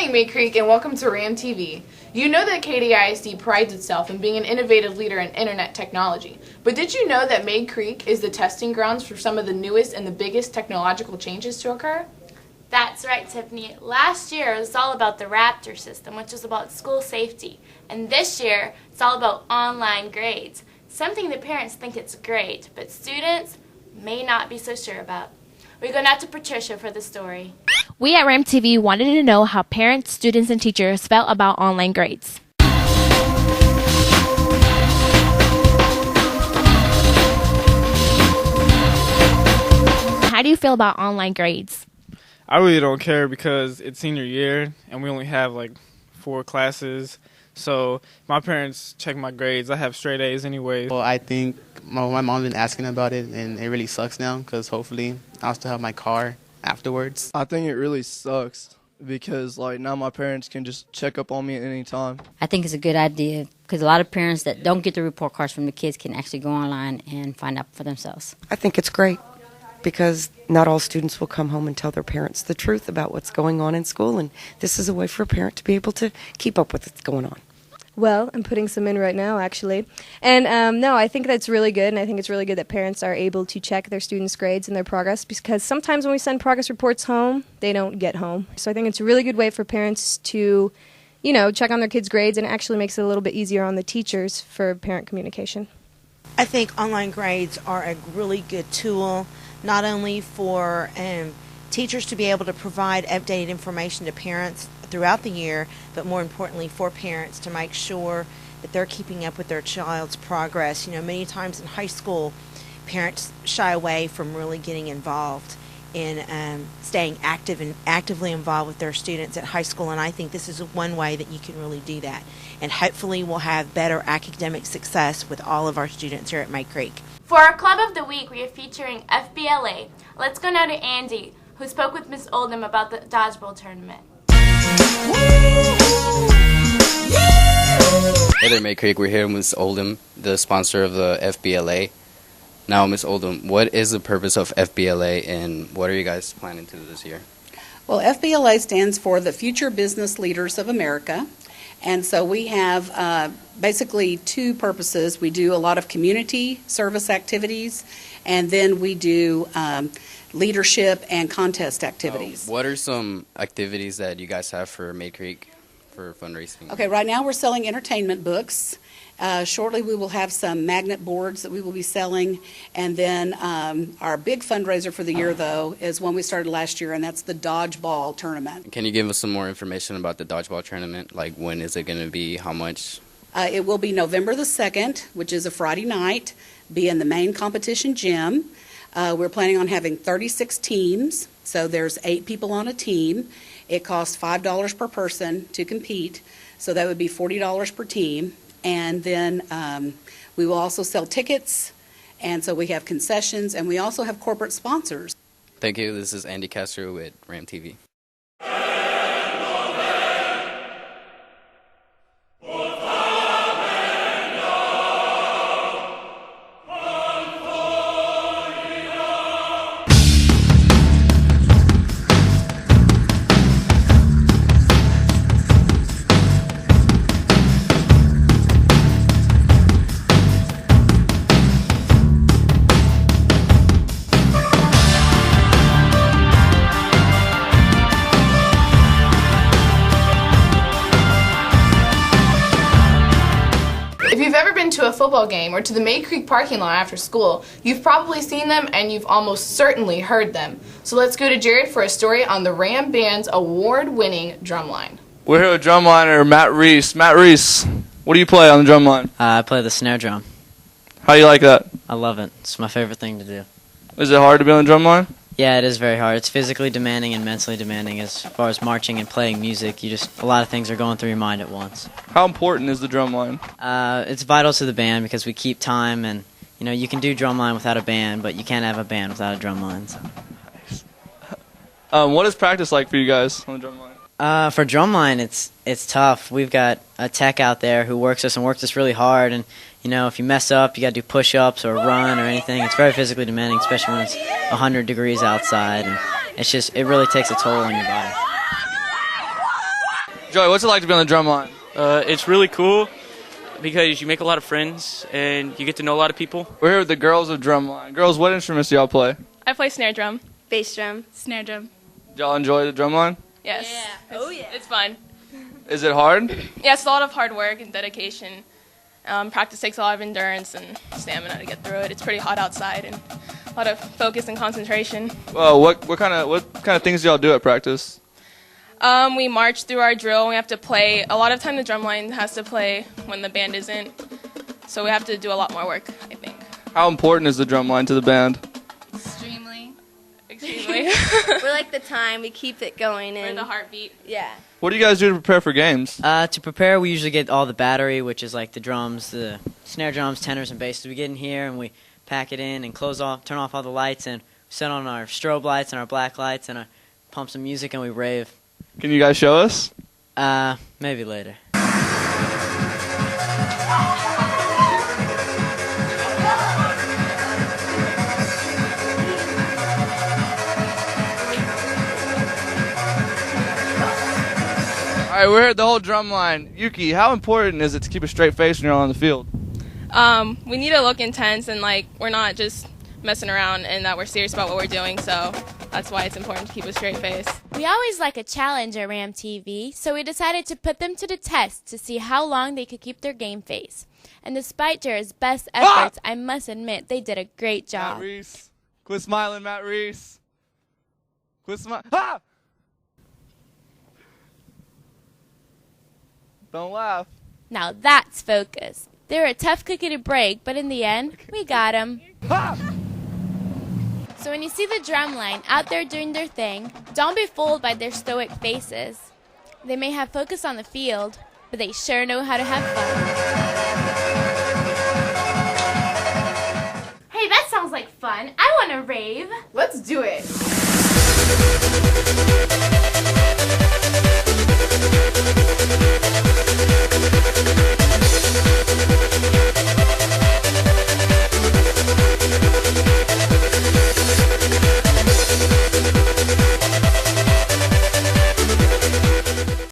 morning, Mayde Creek, and welcome to RAM TV. You know that KDISD prides itself in being an innovative leader in internet technology. But did you know that Mayde Creek is the testing grounds for some of the newest and the biggest technological changes to occur? That's right, Tiffany. Last year it was all about the Raptor system, which is about school safety. And this year it's all about online grades, something that parents think it's great, but students may not be so sure about. We're going out to Patricia for the story. We at RAM TV wanted to know how parents, students, and teachers felt about online grades. How do you feel about online grades? I really don't care because it's senior year and we only have like 4 classes. So my parents check my grades. I have straight A's anyway. Well, I think my mom's been asking about it, and it really sucks now because hopefully I'll still have my car afterwards. I think it really sucks because like now my parents can just check up on me at any time. I think it's a good idea because a lot of parents that don't get the report cards from the kids can actually go online and find out for themselves. I think it's great because not all students will come home and tell their parents the truth about what's going on in school, and this is a way for a parent to be able to keep up with what's going on. Well, I'm putting some in right now, actually. And no, I think that's really good, and I think it's really good that parents are able to check their students' grades and their progress, because sometimes when we send progress reports home, they don't get home. So I think it's a really good way for parents to, check on their kids' grades, and it actually makes it a little bit easier on the teachers for parent communication. I think online grades are a really good tool, not only for teachers to be able to provide updated information to parents throughout the year, but more importantly for parents to make sure that they're keeping up with their child's progress. Many times in high school, parents shy away from really getting involved in staying active and actively involved with their students at high school, and I think this is one way that you can really do that. And hopefully we'll have better academic success with all of our students here at Mayde Creek. For our Club of the Week, we are featuring FBLA. Let's go now to Andy, who spoke with Miss Oldham about the dodgeball tournament. Hey there, Mayde Creek. We're here with Miss Oldham, the sponsor of the FBLA. Now, Miss Oldham, what is the purpose of FBLA and what are you guys planning to do this year? Well, FBLA stands for the Future Business Leaders of America. And so we have basically 2 purposes. We do a lot of community service activities, and then we do leadership and contest activities. What are some activities that you guys have for Mayde Creek for fundraising? Okay, right now we're selling entertainment books. Shortly we will have some magnet boards that we will be selling, and then our big fundraiser for the year, though, is one we started last year, and that's the dodgeball tournament. Can you give us some more information about the dodgeball tournament? Like, when is it going to be? How much? It will be November the 2nd, which is a Friday night, be in the main competition gym. We're planning on having 36 teams, so there's 8 people on a team. It costs $5 per person to compete, so that would be $40 per team. And then we will also sell tickets, and so we have concessions, and we also have corporate sponsors. Thank you. This is Andy Castro with RAM TV. If you've ever been to a football game or to the Mayde Creek parking lot after school, you've probably seen them and you've almost certainly heard them. So let's go to Jared for a story on the Ram Band's award-winning drumline. We're here with drumliner Matt Reese. Matt Reese, what do you play on the drumline? I play the snare drum. How do you like that? I love it. It's my favorite thing to do. Is it hard to be on the drumline? Yeah, it is very hard. It's physically demanding and mentally demanding as far as marching and playing music. A lot of things are going through your mind at once. How important is the drumline? It's vital to the band because we keep time, and you can do drumline without a band, but you can't have a band without a drumline. So. What is practice like for you guys on the drumline? For drumline, it's tough. We've got a tech out there who works us really hard, and if you mess up, you got to do push-ups or run or anything. It's very physically demanding, especially when it's 100 degrees outside, and it really takes a toll on your body. Joey, what's it like to be on the drum line? It's really cool because you make a lot of friends and you get to know a lot of people. We're here with the girls of drumline. Girls, what instruments do y'all play? I play snare drum, bass drum, snare drum. Do y'all enjoy the drumline? Yes. Yeah. It's fun. Is it hard? Yeah, it's a lot of hard work and dedication. Practice takes a lot of endurance and stamina to get through it. It's pretty hot outside and a lot of focus and concentration. Well, what kind of things do y'all do at practice? We march through our drill. We have to play. A lot of time the drumline has to play when the band isn't. So we have to do a lot more work, I think. How important is the drumline to the band? Extremely. We're like the time. We keep it going. We're the heartbeat. Yeah. What do you guys do to prepare for games? To prepare, we usually get all the battery, which is like the drums, the snare drums, tenors, and basses. We get in here and we pack it in and turn off all the lights, and set on our strobe lights and our black lights, and pump some music, and we rave. Can you guys show us? Maybe later. All right, we're here at the whole drum line. Yuki, how important is it to keep a straight face when you're on the field? We need to look intense and like we're not just messing around and that we're serious about what we're doing, so that's why it's important to keep a straight face. We always like a challenge at Ram TV, so we decided to put them to the test to see how long they could keep their game face. And despite Jared's best efforts, I must admit they did a great job. Matt Reese. Quit smiling, Matt Reese. Quit smiling. Ah! Don't laugh. Now that's focus. They were a tough cookie to break, but in the end, we got them. So when you see the drumline out there doing their thing, don't be fooled by their stoic faces. They may have focus on the field, but they sure know how to have fun. Hey, that sounds like fun. I want to rave. Let's do it.